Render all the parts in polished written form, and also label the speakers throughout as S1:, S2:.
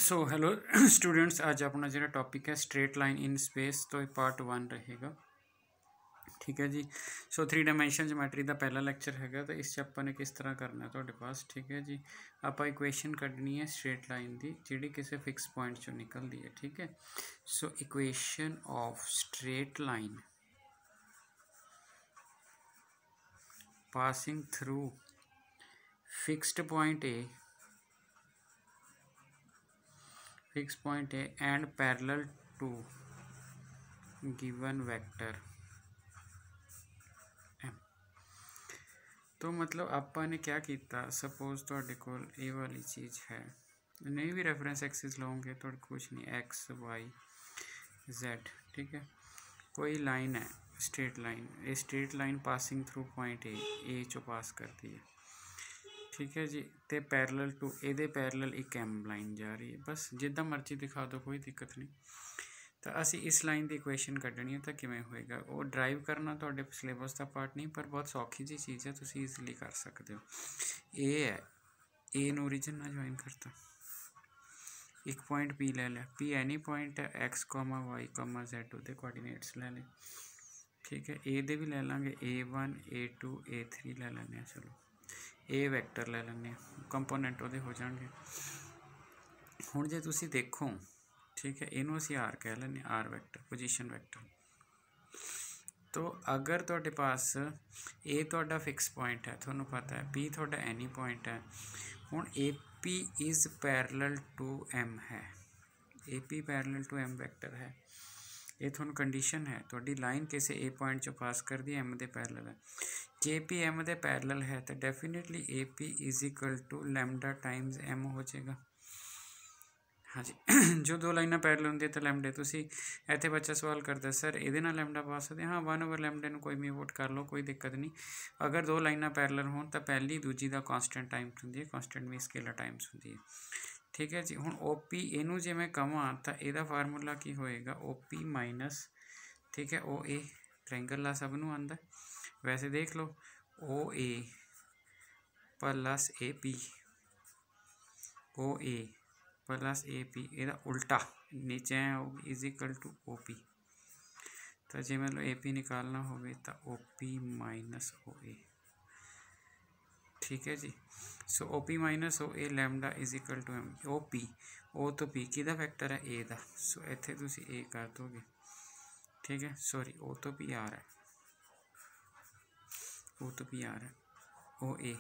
S1: So hello students, आज अपना जो टॉपिक है स्ट्रेट लाइन इन स्पेस, तो पार्ट 1 रहेगा। ठीक है जी। सो 3 डायमेंशन ज्योमेट्री का पहला लैक्चर है, तो इस ਆਪਾਂ ने किस तरह करना है ਤੁਹਾਡੇ पास। ठीक है जी। आप इक्वेशन ਕੱਢਣੀ है स्ट्रेट लाइन की ਜਿਹੜੀ किसी फिक्स पॉइंट चो निकलती है। ठीक है। So equation of straight line passing through fixed point A and parallel to given vector M। तो मतलब आपने क्या किया, सपोज थोड़े को ये वाली चीज़ है, नहीं भी रेफरेंस एक्सिस लोगे तो कुछ नहीं, एक्स वाई जेड। ठीक है। कोई लाइन है स्ट्रेट लाइन, ये straight line passing through point A चो पास करती है। ठीक है जी। तो पैरेलल टू ये पैरेलल एक एम लाइन जा रही है, बस जिदा मर्जी दिखा दो, कोई दिक्कत नहीं। तो असी इस लाइन की इक्वेशन कढ़नी है, तो किमें होएगा वो ड्राइव करना थोड़े सिलेबस का पार्ट नहीं, पर बहुत सौखी जी चीज़ है, तुम ईजिली कर सकते हो। ए है, ए नू ओरिजिन ना ज्वाइन करता, एक पॉइंट पी ले लिया, पी एनी पॉइंट है, X comma Y comma Z वो कोआर्डीनेट्स ले लें। ठीक है। ए दे भी ले लेंगे, A1 A2 A3 ले लें। चलो ए वैक्टर ले लें, कंपोनेंट वो हो जाएंगे। हुण जे तुसी देखो, ठीक है, इनू असी आर कह लें, आर वैक्टर पोजीशन वैक्टर। तो अगर तुहाडे पास ए तुहाडा फिक्स पॉइंट है, थोनू पता है, पी तुहाडा एनी पॉइंट है, हुण A P is parallel to M है, A P parallel to M vector है, ये थोनू कंडीशन है। तुहाडी लाइन किसी ए पॉइंट चो पास कर दी, एम दे पैरेलल है, जे पी एम दे पैरेलल है, तो definitely A P is equal to lambda times M हो जाएगा। हाँ जी। जो दो लाइना पैरेलल होंगे तो लैमडे, तुसी इत्थे बच्चा सवाल करता सर ये लैमडा पा सकते, हाँ 1/, लैमडे को कोई भी वोट कर लो, कोई दिक्कत नहीं। अगर दो लाइना पैरेलल हो तो पहली दूजी का कॉन्सटेंट टाइम्स होंगी है, कॉन्सटेंट भी स्केलर टाइम्स होंगी है। ठीक है जी। हुण ओ पी इनू जे मैं कहां तो यदा फार्मूला की होएगा, ओ पी माइनस, ठीक है, ओ ए ट्रायंगल ला सबनों आंदा, वैसे देख लो, O A plus A P, O A plus A P, यदा उल्टा नीचे होगी is equal to O P. तो जे मतलब ए पी निकालना हो तो ओ पी माइनस ओ ए। ठीक है जी। So O P minus O A lambda is equal to M, O P, O तो पी किहदा वैक्टर है, ए दा। सो इत्थे तुसी ए कर दोगे। ठीक है, सॉरी ओ तो पी आ रहा है, ओ तो पी आ रहा है, ओ A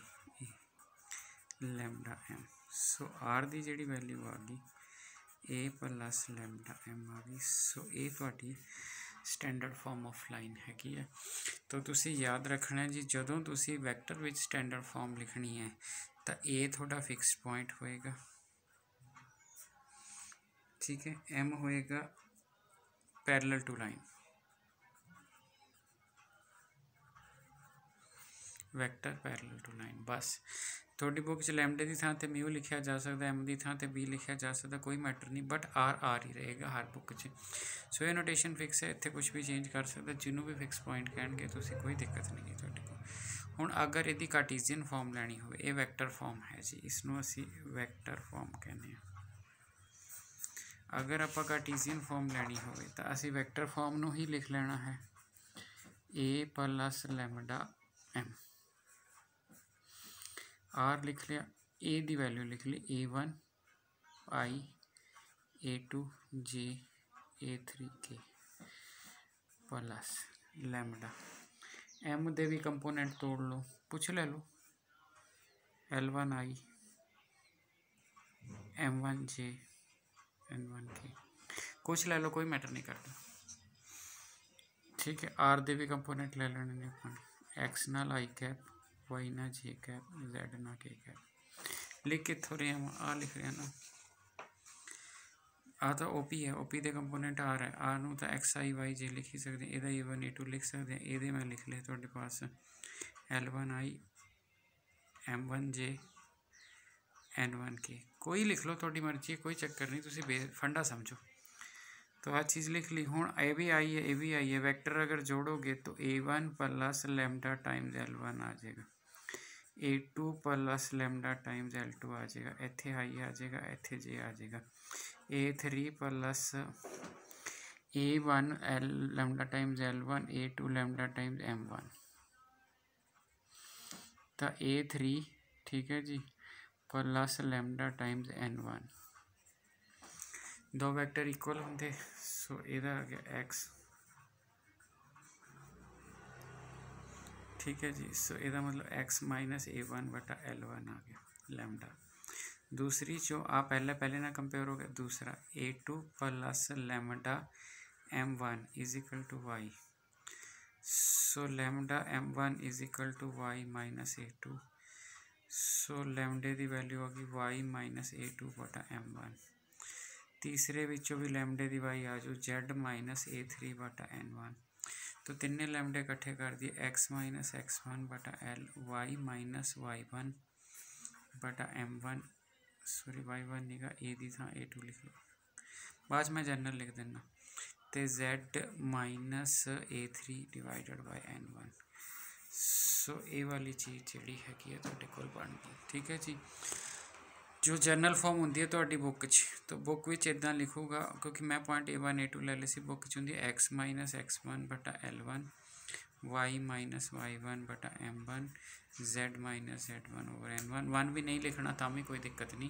S1: lambda M. So are की जी वैल्यू आ गई ए प्लस लैमडा एम आ गई। सो ये थोड़ी स्टैंडर्ड फॉर्म ऑफ लाइन हैगी है। तो तुसी याद रखना जी, जदों तुसी वैक्टर विच स्टैंडर्ड फॉर्म लिखनी है तो ए थोड़ा फिक्स्ड पॉइंट होएगा। ठीक है। एम होएगा parallel to line, vector parallel to line, बस। थोड़ी बुक च लैमडे की थां ते म्यू लिखा जा सकता, एम की थां ते बी लिखा जा सकता, कोई मैटर नहीं, बट आर ही रहेगा हर बुक च। सो ये नोटेशन फिक्स है, इत्थे कुछ भी चेंज कर सकता, जिन्हों भी फिक्स पॉइंट कहेंगे तो कोई दिक्कत नहीं है तुहाडे कोल। हुण अगर यदि कार्टीजियन फॉर्म लैनी हो, ये वैक्टर फॉर्म है जी, इसनों असी वैक्टर फॉर्म कहने हैं। अगर आप कार्टीजियन फॉर्म लैनी हो तो असी वैक्टर फॉर्म नूं ही लिख लेना है, A plus lambda M. R लिख लिया, ए की वैल्यू लिख ली A1 I A2 J A3 K plus lambda M दे भी कंपोनेंट तोड़ लो, पूछ ले लो, L1 I M1 J N1 K, कुछ ले लो, कोई मैटर नहीं करता। ठीक है। आर दे भी कंपोनेंट ले लेने ने अपन, एक्स नाल आई कैप, वाई ना जे कैप, जेड ना के कैप। लिख कितों रहे हैं, आ लिख रहे हैं ना, आ तो ओपी है, ओपी के कंपोनेंट आर है, आर नूं तो एक्स आई वाई जे लिख ही सकते, यदा A1 A2 लिख सकते हैं, ये मैं लिख लिया तुहाडे पास L1 I M1 J N1 K, कोई लिख लो, थोड़ी मर्जी, कोई चक्कर नहीं, तुसी फंडा समझो। तो आ चीज़ लिख ली। हुण ए भी आई है, ए भी आई है, वैक्टर अगर जोड़ोगे तो A1 plus lambda times L1 आ जाएगा। A2 plus lambda times L2 आ जाएगा, इत्थे आई आ जाएगा, इत्थे J आ जाएगा। A3 plus A1 L lambda times L1, A2 lambda times M1, तो A3 ठीक है जी प्लस लैमडा टाइम्स N1, दो वैक्टर इक्वल होंगे। सो इधर आ गया X, ठीक है जी। सो इधर मतलब X माइनस A1 बटा L1 आ गया लैमडा। दूसरी जो आप पहले ना कंपेयर हो गया, दूसरा A2 plus lambda M1 is equal to Y। So lambda M1 is equal to Y minus A2। So लैमडे की वैल्यू होगी Y माइनस A2 बटा M1। तीसरे विचों भी लैमडे की वाई आ जाओ Z माइनस A3 बटा N1। तो तिने लैमडे इकट्ठे कर दिए X माइनस X1 बटा L, Y माइनस Y1 बटा M1, सॉरी Y1 नहीं गा, ए दी थां A2 लिख लो, बाद मैं जनरल लिख देना, तो Z minus A3 divided by N1। सो ये वाली चीज़ जी हैगी तुहाडे कोल बन गई, ठीक है जी। जो जर्नल फॉर्म होंगी है तुहाडी बुक च, तो बुक विच इदां लिखूगा, क्योंकि मैं पॉइंट A1 A2 ले ली सी, बुक च होंदी X माइनस X1 बटा L1, Y माइनस Y1 बटा M1, Z minus Z1 over N1। 1 भी नहीं लिखना तो भी कोई दिक्कत नहीं,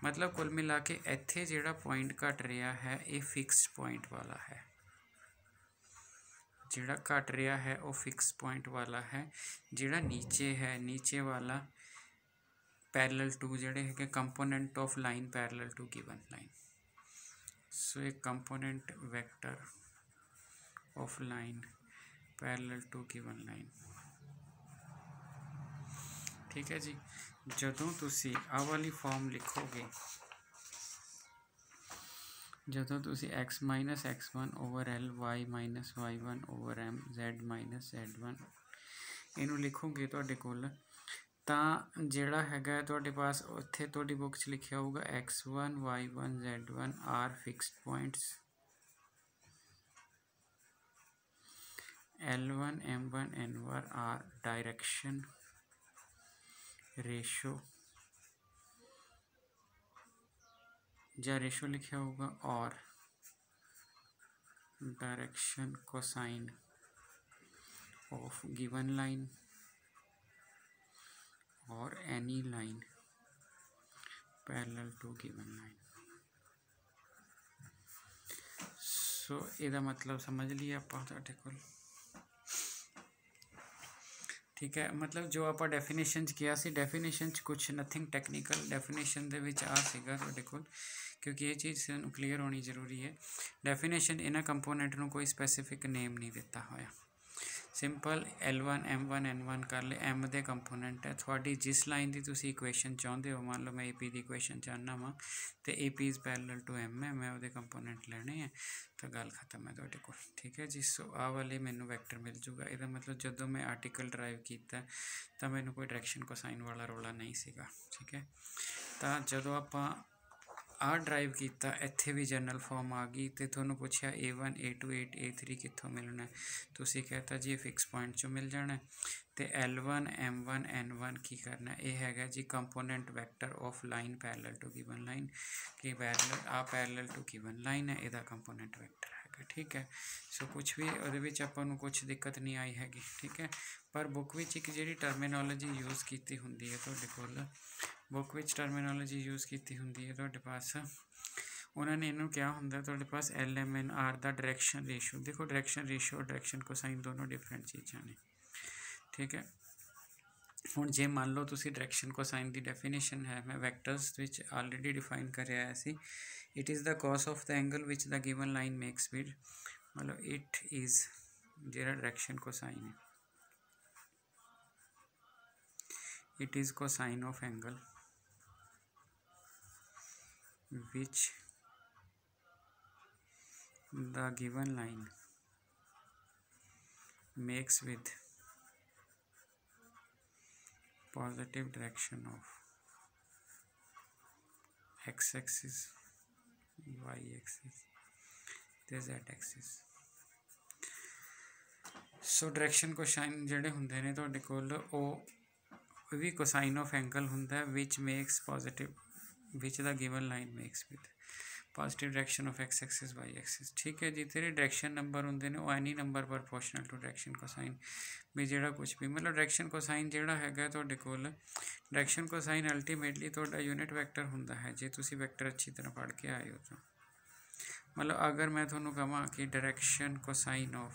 S1: मतलब कुल मिला के इत्थे जिहड़ा पॉइंट घट रहा है ये फिक्सड पॉइंट वाला है, जिहड़ा घट रहा है वो फिक्सड पॉइंट वाला है। जिहड़ा नीचे है, नीचे वाला पैरेलल टू जिहड़े है component of line parallel to given line. So एक component vector of line parallel to given line, ठीक है जी। जदों तुसी आ वाली फॉर्म लिखोगे, जदों तुसी X minus X1 over L, Y minus Y1 over M, Z minus Z1 इनू लिखोगे तुहाडे कोल, ਤਾਂ ਜਿਹੜਾ ਹੈਗਾ ਤੁਹਾਡੇ ਪਾਸ ਉੱਥੇ ਤੁਹਾਡੀ बुक 'ਚ लिखिया होगा X1 Y1 Z1 are fixed points, L1 M1 N1 are direction ratio, या रेशो लिखिया होगा और direction cosine of given line और any line parallel to given line. So इसका मतलब समझ लिया आप तुहाडे कोल, ठीक है। मतलब जो आप डेफिनेशन किया सी, डेफिनेशन कुछ नथिंग टैक्नीकल, डेफिनेशन दे विच आ सीगा तुहाडे कोल, क्योंकि ये चीज़ सानू क्लीयर होनी जरूरी है। डेफिनेशन इन्हां कंपोनेंट नूं कोई स्पैसीफिक नेम नहीं दिता होया, सिंपल L1 M1 N1 कर ले, M दे कंपोनेंट है थोड़ी जिस लाइन की तुसी इक्वेशन चाहते हो, मान लो मैं AP की इक्वेशन चाहना वा तो AP is parallel to M है, मैं वो कंपोनेंट लेने हैं, तो गल खत्म है तुहाडे कोल, ठीक है जी। सो आ वाले मैनू वैक्टर मिल जूगा। इसका मतलब जदों मैं आर्टिकल ड्राइव किया तो मैनू कोई डायरेक्शन कोसाइन वाला रोला नहीं सीगा, ठीक है। तो जदों आपां आ ड्राइव किया, इत्थे भी जनरल फॉर्म आ गई, तो थोनू पूछा A1 A2 A3 कितों मिलना, तुसी कहता जी फिक्स पॉइंट चो मिल जाना, तो L1 M1 N1 की करना, यह हैगा जी component vector of line parallel to given line, कि पैरेलल टू गिवन लाइन है, यदा कंपोनेंट वैक्टर है, ठीक है। सो कुछ भी वो आपां नूं कुछ दिक्कत नहीं आई हैगी, ठीक है। पर बुक विच एक जिहड़ी टर्मिनोलॉजी यूज़ की हुंदी है तुहाडे कोल, बुक विच टर्मिनोलॉजी यूज़ की हुंदी है तुहाडे पास, उन्होंने इनू क्या होंगे तुहाडे पास LMNR दा डायरेक्शन रेशो। देखो डायरेक्शन रेशो और डायरेक्शन कोसाइन दोनों डिफरेंट चीज़ां ने, ठीक है। हुण जे मान लो तुसी डायरेक्शन कोसाइन की डेफिनेशन है, मैं वैक्टर्स विच ऑलरेडी डिफाइन करया सी, it is the cos of the angle which the given line makes with, मतलब इट इज़ जिहड़ा डायरेक्शन कोसाइन है, it is cosine of angle which the given line makes with positive direction of x-axis, y-axis, the z-axis। So direction cosine जिहड़े हुंदे ने तुहाडे कोल, कोई भी cosine of angle होंगे which makes positive which the given line makes with positive direction of X axis Y axis. ठीक है जी, तेरे डायरेक्शन नंबर होंगे ने any number proportional to direction cosine भी जोड़ा कुछ भी मतलब डायरेक्शन कोसाइन जोड़ा है तुहाडे कोल डायरेक्शन कोसाइन अल्टीमेटली तुहाडा यूनिट वैक्टर होंदा है जे तुसी वैक्टर अच्छी तरह पढ़ के आए हो तो मतलब अगर मैं थोनों कहां कि direction cosine of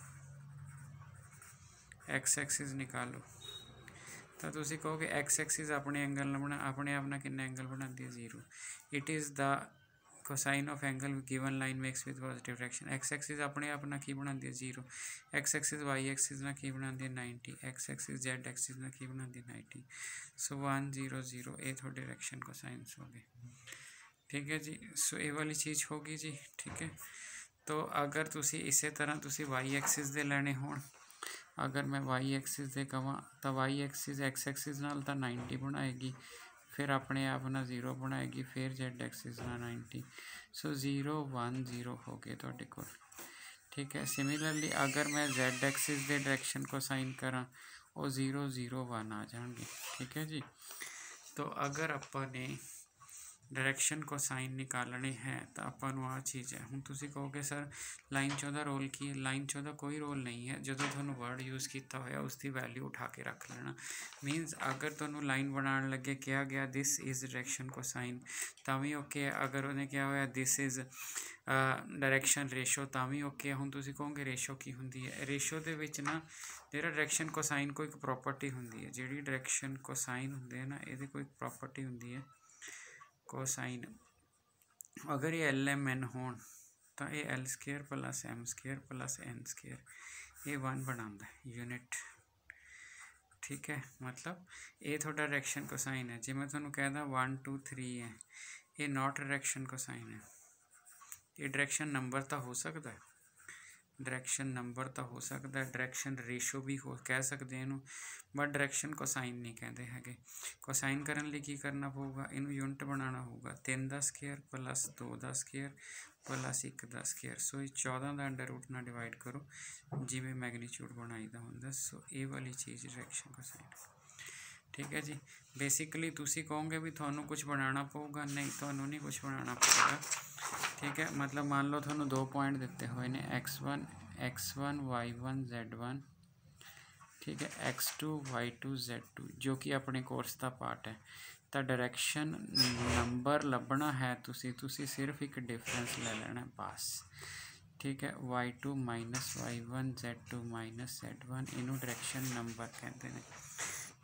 S1: X axis निकालो तो तुसी कहोगे एक्स एक्सिस अपने एंगल बना अपने आप ना कितना एंगल बनाती है 0 it is the cosine of angle given line makes with positive direction x axis अपने आप ना की बनाती है 0 एक्स एक्सिस वाई एक्सिस ना की बनाती है 90 एक्स एक्सिस जेड एक्सिस ना की बनाती है 90 सो 1 0 0 ये थोड़े डायरेक्शन कोसाइंस हो गए। ठीक है जी, सो ये वाली चीज़ होगी जी। ठीक है, तो अगर तुसी इसे तरह तुसी वाई एक्सिस दे लेने होण अगर मैं वाई एक्सिस दे कहां तो वाई एक्सिस एक्स एक्सिस नाल तो 90 बनाएगी फिर अपने आप ना 0 बनाएगी फिर जेड एक्सिस ना 90 सो 0 1 0 हो गए तुहाडे कोल। ठीक है, सिमिलरली अगर मैं जेड एक्सिस दे डायरेक्शन को साइन करा वो 0 0 1 आ जाएंगे। ठीक है जी, तो अगर अपने डायरेक्शन को साइन निकालने हैं तो अपन आ चीज़ है हूँ तुसी कहोगे सर लाइन 14 रोल की है लाइन 14 कोई रोल नहीं है जो तुहानू वर्ड यूज़ किया होया उसकी वैल्यू उठा के रख लेना मीनस अगर तुहानू लाइन बनाने लगे क्या गया दिस इज़ डायरेक्शन को साइन तावी ओके है अगर उन्हें क्या होया this is direction ratio Tawi okay हूँ तुसी कहोगे रेशो की होंगी है रेशो दे विच ना जेड़ा डायरेक्शन को साइन कोई प्रॉपर्टी होंगी है जी डायरेक्शन को साइन होंगे ना ये कोई प्रॉपर्टी होंगी है कोसाइन अगर ये एल एम एन हो तो ये L square plus M square plus N square ये 1 बनाता है यूनिट। ठीक है, मतलब ये थोड़ा डायरेक्शन कोसाइन है जी मैं तुहानू कहदा 1 2 3 है ये नॉट डायरेक्शन कोसाइन है ये डायरेक्शन नंबर तो हो सकता है डायरेक्शन नंबर तो हो सकता है डायरेक्शन रेशो भी हो कह सकते हैं इनू बट डायरेक्शन कोसाइन नहीं कहते हैं कोसाइन करने लिए की करना पऊगा इनू यूनिट बनाना होगा 3 का स्केयर प्लस 2 का स्केयर प्लस 1 का स्केयर सो ये 14 का अंडर रूट ना डिवाइड करो जिमें मैगनीट्यूड बनाईदा होंगे सो ये वाली चीज़ डायरेक्शन कोसाइन। ठीक है जी, बेसिकली तुसी कहोगे भी थानू कुछ बनाना पऊगा नहीं थानू नहीं कुछ बनाना पड़ेगा। ठीक है, मतलब मान लो थानू 2 पॉइंट दिते हुए ने x1 y1 z1 ठीक है x2 y2 z2 जो कि अपने कोर्स का पार्ट है तो डायरेक्शन नंबर लभना है तुसी सिर्फ एक डिफरेंस ले लेना बस। ठीक है, y2 minus y1 z2 minus z1 इनू डायरेक्शन नंबर कहते हैं।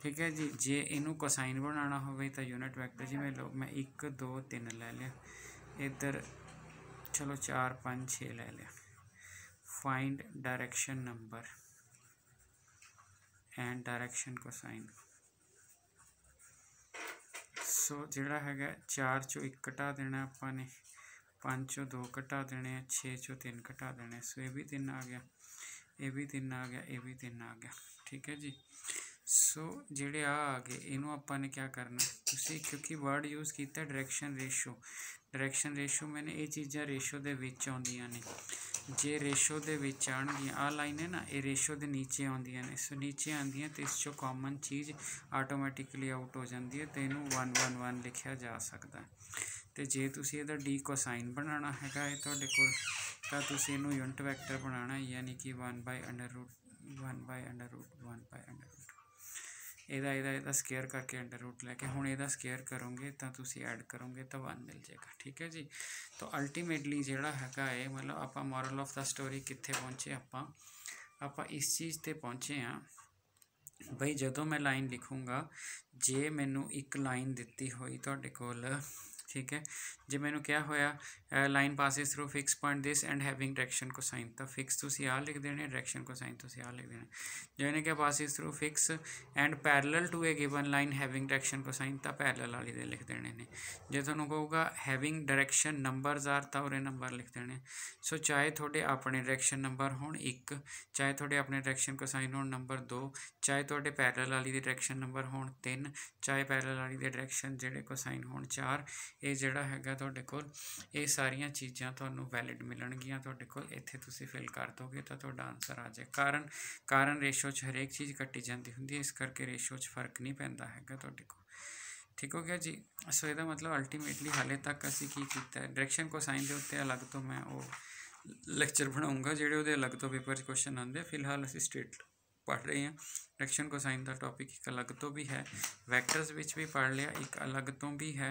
S1: ठीक है जी, जे इनू कोसाइन बनाना हो तो यूनिट वैक्टर जिमें लो मैं 1 2 3 ले लिया इधर चलो 4 5 6 ले लिया find direction number and direction cosine so जोड़ा है 4 चो 1 घटा देना अपने 5 चो 2 घटा देने 6 चो 3 घटा देने सो ये भी 3 आ गया ये भी 3 आ गया ये भी 3 आ गया। ठीक है जी, सो जेडे आ गए इनू अपने क्या करना तुसी क्योंकि वर्ड यूज़ किया डायरेक्शन रेशो मैंने ये चीज़ा रेशो दे विच आउंदियां ने जे रेशो दे विच आउणगियां आ लाइन है ना ये रेशो दे नीचे आउंदियां ने सो नीचे आंदियां तो इस चो कॉमन चीज़ आटोमैटिकली आउट हो जाती है तो इनू 1 1 1 लिखा जा सकता है तो जे तुसी इहदा डी कोसाइन बनाना हैगा तुहाडे कोल तां तुसी इनू यूनिट वैक्टर बनाना यानी कि 1 by under root 1 by under root 1 by under root ਇਹਦਾ स्केयर करके अंडर रूट लैके हुण ਇਹਦਾ स्केयर करोगे तो तुसी ऐड करोगे तो 1 मिल जाएगा। ठीक है जी, तो अल्टीमेटली जिहड़ा हैगा है मतलब आप मॉरल ऑफ द स्टोरी कित्थे पहुँचे आप इस चीज़ ते पहुँचे हाँ बई जदों मैं लाइन लिखूँगा जे मैनू एक लाइन दिती हुई तुहाडे कोल ठीक है जे मैनू क्या होया line passes through fix point this and having direction cosine तो फिक्स तुसी आ लिख देने डायरेक्शन कोसाइन तुसी आ लिख देने जो इन्हें क्या passes through fix and parallel to a given line having direction cosine तो पैरेलल वाली दे लिख देने ने जो तुहानू कहूगा हैविंग डायरेक्शन नंबरस आर तो उरे नंबर लिख देने सो चाहे थोड़े अपने डायरेक्शन नंबर होण 1 चाहे थोड़े अपने डायरेक्शन कोसाइन होण नंबर 2 चाहे थोड़े पैरेलल वाली दे डायरेक्शन नंबर होण 3 चाहे पैरेलल वाली दे डायरेक्शन जेडे कोसाइन होण 4 ये जिहड़ा हैगा तुहाडे कोल ये सारियां चीज़ां तुहानूं वैलिड मिलणगियां तुहाडे कोल। इत्थे तुसीं फिल कर दोगे तो तुहाडा आंसर आ जाए। कारण रेशो च हरेक चीज़ कट्टी जाती हुंदी है, इस करके रेशो च फर्क नहीं पैंदा हैगा तुहाडे कोल। ठीक हो गया जी। सो इसका मतलब अल्टीमेटली हाले तक असीं की कीता है, डायरैक्शन कोसाइन के उत्ते अलग तो मैं वो लैक्चर बनाऊँगा जिहड़े उहदे अलग तो पेपर क्वेश्चन आते। फिलहाल असीं स्ट्रेट पढ़ रहे हैं। डायरैक्शन कोसाइन का टॉपिक एक अलग तो भी है, वैक्टर्स विच भी पढ़ लिया, एक अलग तो भी है,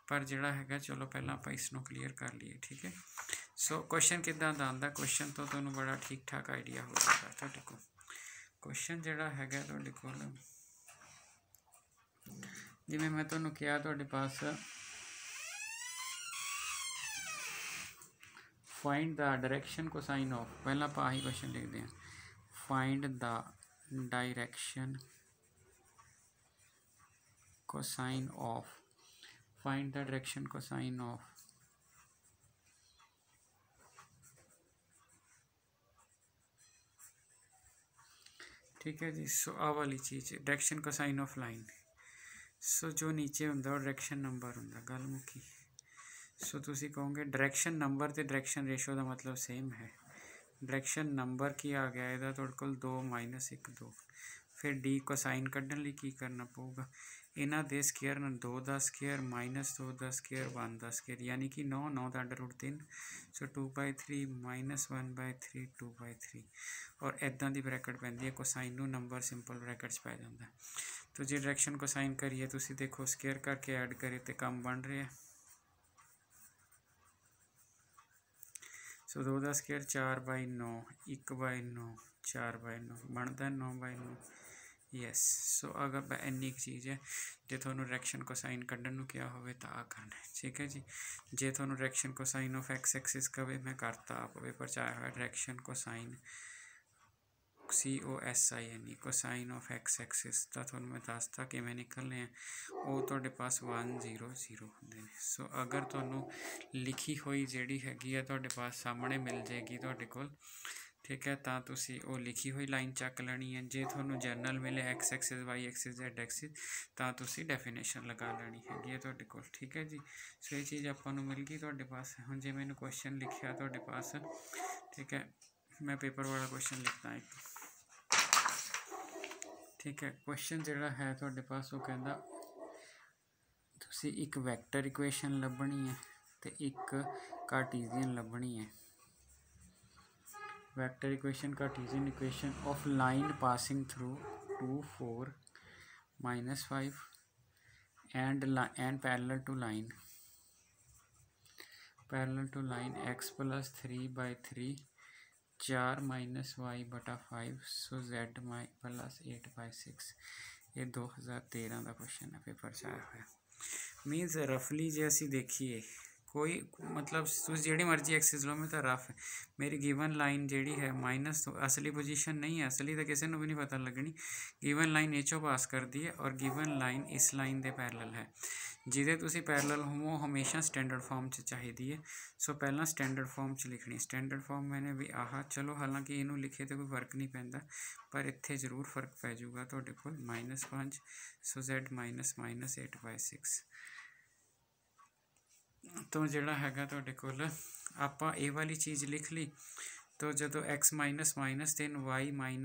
S1: पर जिहड़ा हैगा चलो पहला आपां इसनूं क्लीयर कर लिए। ठीक है। सो क्वेश्चन किद्दां दा आंदा, क्वेश्चन तो तुहानूं बड़ा ठीक ठाक आइडिया हो जाएगा तुहाडे कोल। क्वेश्चन जिहड़ा हैगा तुहाडे कोल जिवें मैं तुहानूं कहा तुहाडे पास find the direction cosine of, पहला आप आही क्वेश्चन लिखते हैं, find the direction cosine of, find the direction cosine of ठीक है जी। सो आ वाली चीज़ direction cosine of line. So जो नीचे हुंदा वो डायरैक्शन नंबर हुंदा, गल मुक्की। सो तुसीं कहोगे डायरैक्शन नंबर तो डायरैक्शन रेशो का मतलब सेम है। डायरैक्शन नंबर की आ गया इहदा तुहाडे कोल 2 - 1 2। फिर डी कोसाइन कड्ढण लई की करना पऊगा, इन्हां दे स्केयर 2 का स्केयर -2 का स्केयर 1 का स्केयर, यानी कि 9 9 का √3। सो 2/3 -1/3 2/3। और इदां दी ब्रैकेट पैंदी है, कोसाइन नूं नंबर सिंपल ब्रैकेट च पै जांदा। तो जे डायरैक्शन कोसाइन करिए तुसीं देखो स्केयर करके ऐड करे तो कम बन रहा है। सो 2 का स्केयर 4/9 1/9 4/9 बनता 9/9। यस। सो अगर इन्नी चीज़ है, जो थोनों डायरैक्शन कोसाइन कड्ढण नूं क्या होवे तो आ करना है। ठीक है जी। जे थोनों direction cosine of X axis कवे, मैं करता आप पेपर च आया हुआ direction cosine COSINE cosine of X axis तो थोनों मैं दसता किवें निकलने हैं, वो तुहाडे पास 1 0 0 होंदे ने। सो अगर तुहानूं लिखी हुई जिहड़ी हैगी है तुहाडे पास सामने मिल जाएगी तुहाडे कोल, ठीक है, तो तुसीं वो लिखी हुई लाइन चक लैनी है। जे थोनों जर्नल मिले X axis Y axis Z axis तो तुसीं डेफिनेशन लगा लैनी हैगी तुहाडे कोल। ठीक है जी। सो ये चीज़ आपां नूं मिल गई तुहाडे पास। हुण जे मैंने क्वेश्चन लिखिया तुहाडे पास, ठीक है, मैं पेपर वाला क्वेश्चन लिखता एक। ठीक है। क्वेश्चन जिहड़ा है तुहाडे पास वो कहंदा तुसीं एक वैक्टर इक्वेशन लभनी है तो एक कार्टीजियन लभनी है। Vector equation Cartesian equation of line passing through 2 4 -5 and parallel to line x + 3/3 4 - y/5 so z + 8/6। ये 2013 का क्वेश्चन है, पेपर च आया हुआ। मीनस रफली जे असी देखिए कोई मतलब तुसीं जिहड़ी मर्जी एक्सिस लो, मैं तो रफ है मेरी गिवन लाइन जिहड़ी है माइनस तो असली पोजीशन नहीं है, असली तो किसी को भी नहीं पता लगनी। गिवन लाइन एचो पास करती है और गिवन लाइन इस लाइन के पैरल है, जिहदे तुसीं पैरल हो हमेशा स्टैंडर्ड फॉर्म च चाहिदी है। सो पहला स्टैंडर्ड फॉर्म च लिखनी, स्टैंडर्ड फॉर्म मैंने भी आह चलो, हालांकि इनू लिखे तो कोई फर्क नहीं पैंदा, पर इत्थे जरूर फर्क पै जूगा तुहाडे कोल -5। सो Z - 8/6। तो जिहड़ा हैगा तुहाडे कोल आपां ये वाली चीज़ लिख ली, तो जो x - 3 y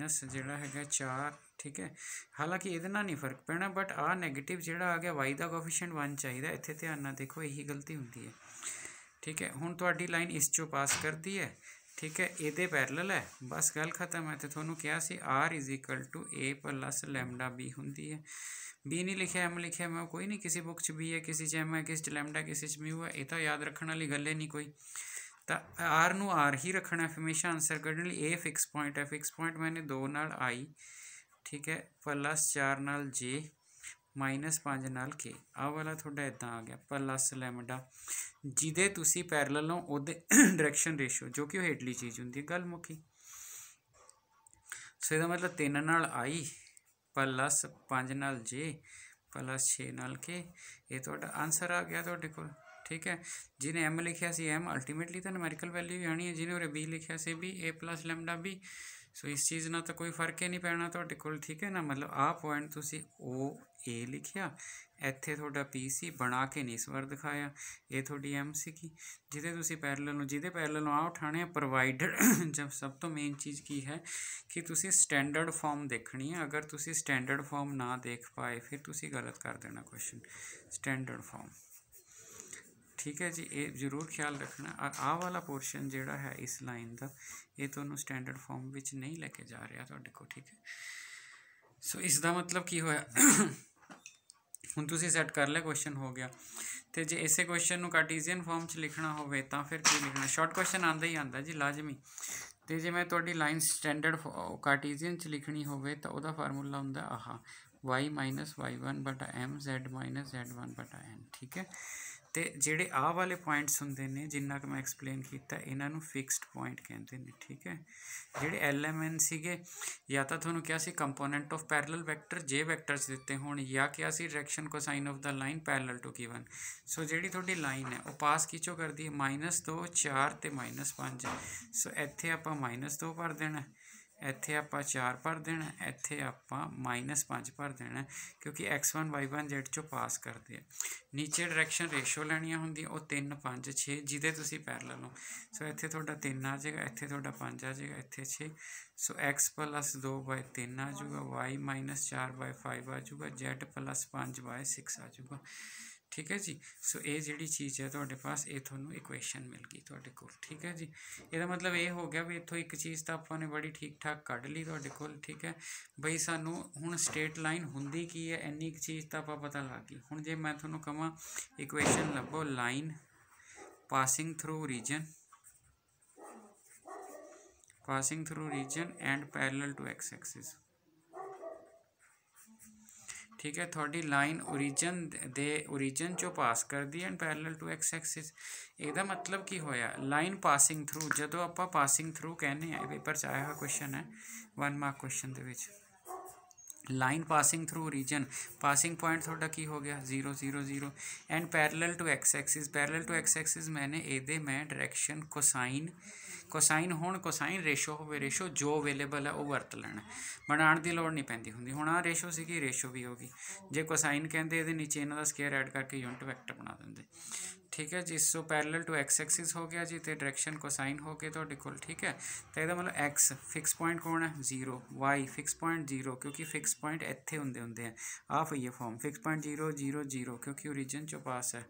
S1: - जिहड़ा हैगा 4, ठीक है, हालांकि ये नहीं फर्क पैना, बट आ नैगेटिव जिहड़ा आ गया y का कोफिशिएंट 1 चाहिए, इत्थे ध्यान नाल देखो यही गलती होंदी है। ठीक है। हुण तुहाडी लाइन इस चों पास करती है, ठीक है, ये पैरल है, बस गल खत्म है। तो थोनों कहा सी R = A + λB होंदी है। B नहीं लिखा M लिखा, मैं कोई नहीं, किसी बुक च B है, किसी च M है, किसी च लैमडा, किसी च म्यू है, ये तो याद रखने वाली गल ही नहीं कोई। तो R नूं R ही रखना है हमेशा आंसर कढ़ने लिए। A फिक्स पॉइंट है, फिक्स पॉइंट मैंने 2 नाल I, ठीक है, +4 नाल J -5 नाल K। आ वाला थोड़ा इदा आ गया + लैमडा, जिदे तुसी पैरल हो उहदे डायरैक्शन रेशो, जो कि हेठली चीज़ होंगी, गल मुक्की। सो इसका मतलब 3 नाल I +5 नाल J +6 नाल K, ये तुहाडा आंसर आ गया तुहाडे कोल। ठीक है। जिन्हें M लिखा सी M, अल्टीमेटली तो न्यूमेरिकल वैल्यू ही आनी है। जिन्हें उरे B लिखा सी B, A + λB, सो इस चीज़ ना तो कोई फर्क ही नहीं पैना तुहाडे कोल, ठीक है ना। मतलब आ पॉइंट तुसी ओ ए लिखिया, ਇੱਥੇ ਤੁਹਾਡਾ ਪੀ ਸੀ, ਬਣਾ ਕੇ ਨਹੀਂ ਇਸ ਵਾਰ ਦਿਖਾਇਆ, ਇਹ ਤੁਹਾਡੀ ਐਮ ਸੀਗੀ ਜਿਹਦੇ ਤੁਸੀਂ ਪੈਰਲਲ ਨੂੰ ਜਿਹਦੇ ਪੈਰਲਲ ਨੂੰ ਆ ਉਠਾਣੇ ਆ, ਪ੍ਰੋਵਾਈਡਡ ਜਬ ਸਭ ਤੋਂ ਮੇਨ ਚੀਜ਼ ਕੀ ਹੈ ਕਿ ਤੁਸੀਂ ਸਟੈਂਡਰਡ ਫਾਰਮ ਦੇਖਣੀ ਹੈ। ਅਗਰ ਤੁਸੀਂ ਸਟੈਂਡਰਡ ਫਾਰਮ ਨਾ ਦੇਖ ਪਾਏ ਫਿਰ ਤੁਸੀਂ ਗਲਤ ਕਰ ਦੇਣਾ ਕੁਐਸਚਨ। ਸਟੈਂਡਰਡ ਫਾਰਮ, ठीक है जी, ये जरूर ख्याल रखना। और आ वाला पोर्शन जोड़ा है इस लाइन का, ये तो स्टैंडर्ड फॉर्म में नहीं लेके जा रहा तुहाडे को, ठीक है। सो इसका मतलब की होया हुण तुसीं सैट कर लिया, क्वेश्चन हो गया। तो जे इसे क्वेश्चन को कार्टीजियन फॉर्म च लिखना होवे तो फिर की लिखना, शॉर्ट क्वेश्चन आंदा ही आंदा जी लाजमी। तो जे मैं तुहाडी लाइन स्टैंडर्ड कार्टीजियन च लिखनी होवे तो उहदा फार्मूला हुंदा आह y माइनस y1 बटा m z माइनस z1 बटा n, ठीक है। तो जेडे आ वाले पॉइंट्स होंगे ने जिन्ना कि मैं एक्सप्लेन किया, इन्हों फिक्सड पॉइंट कहते हैं, ठीक है। जेडे LMN सीगे या तो थोड़ा क्या सी कंपोनेंट ऑफ पैरेलल वैक्टर जे वैक्टर्स दिते होण, या क्या सी direction cosine of the line parallel to given. So जी थोड़ी लाइन है वो पास किचों करती है -2 4 तो -5। सो इत्थे आपां -2 भर देना, ਇੱਥੇ ਆਪਾਂ 4 ਭਰ ਦੇਣਾ, ਇੱਥੇ ਆਪਾਂ -5 ਭਰ ਦੇਣਾ, क्योंकि x1 y1 z ਚੋਂ ਪਾਸ ਕਰਦੇ ਆ। ਨੀਚੇ ਡਾਇਰੈਕਸ਼ਨ ਰੇਸ਼ੋ ਲੈਣੀਆਂ ਹੁੰਦੀਆਂ, ਉਹ 3 5 6 ਜਿਹਦੇ ਤੁਸੀਂ ਪੈਰਲਲ ਹੋ। ਸੋ ਇੱਥੇ ਤੁਹਾਡਾ 3 ਆ ਜਾਏਗਾ, ਇੱਥੇ ਤੁਹਾਡਾ 5 ਆ ਜਾਏਗਾ, ਇੱਥੇ 6। ਸੋ x + 2/3 ਆ ਜਾਊਗਾ, y - 4/5 ਆ ਜਾਊਗਾ, z + 5/6 आ जाऊगा, ठीक है जी। सो ये जी चीज़ है तुहाडे पास, ये थोनों इक्वेशन मिल गई तुहाडे कोल, ठीक है जी। ਇਹਦਾ मतलब ये हो गया भी इत्थों एक चीज़ तो आपां ने बड़ी ठीक ठाक कढ़ ली तुहाडे कोल, ठीक है बई। सानू हुण स्ट्रेट लाइन हुंदी की है, इन्नी चीज़ तो आपां पता लग गई। हुण जे मैं थोनों कहां इक्वेशन लभो, line passing through origin and parallel to X axis, ठीक है। थोड़ी लाइन ओरीजन चो पास कर दी and parallel to X axis. ਇਹਦਾ मतलब की होया, लाइन पासिंग थ्रू जो आप पासिंग थ्रू कहने हैं, पेपर च आया हुआ क्वेश्चन है 1 मार्क क्वेश्चन दे विच। Line passing through origin, passing point थोड़ा की हो गया 0 0 0 and parallel to X axis. Parallel to X axis मैंने ये मैं डायरेक्शन कोसाइन होण, कोसाइन रेशो हो, रेशो जो अवेलेबल है वो वरत लेना, बनाने की लोड़ नहीं पैंदी हुंदी। हुण आ रेशो सीगी, रेशो भी होगी, जे कोसाइन कहते ये नीचे इन्हां दा स्केयर ऐड करके यूनिट वैक्टर बना देंगे, ठीक है जी। So parallel to X axis हो गया जी, तो डायरेक्शन कोसाइन हो गए तुहाडे कोल, ठीक है। तो यदा मतलब एक्स फिक्स पॉइंट कौन है 0, वाई फिक्स पॉइंट 0 क्योंकि फिक्स पॉइंट इत्थे होंदे हैं, आ पई है फॉर्म फिक्स पॉइंट 0 0 0 क्योंकि ओरीजन चो पास है।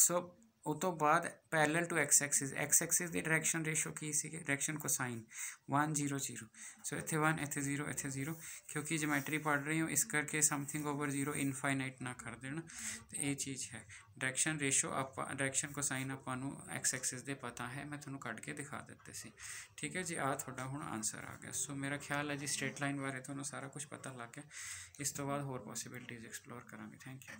S1: सो उस तो बाद पैरेलल टू एक्स एक्सिस की डायरेक्शन रेशो की सी, डायरेक्शन कोसाइन 1 0 0। सो इत्थे 1 इत्थे 0 इत्थे 0, क्योंकि जोमैट्री पढ़ रही हूँ इस करके समथिंग ओवर 0 इनफाइनाइट ना कर देना। तो ये चीज़ है डायरेक्शन रेशो आप डायरेक्शन कोसाइन आपां नूं एक्स एक्सिस दे पता है, मैं तुहानूं कढ़ के दिखा दिते सी, ठीक है जी। आ तुहाडा हुण आंसर आ गया। सो मेरा ख्याल है जी स्ट्रेट लाइन बारे तुहानूं सारा कुछ पता लग गया। इस तो बाद होर पॉसिबिलिटीज़ एक्सप्लोर करांगे। Thank you.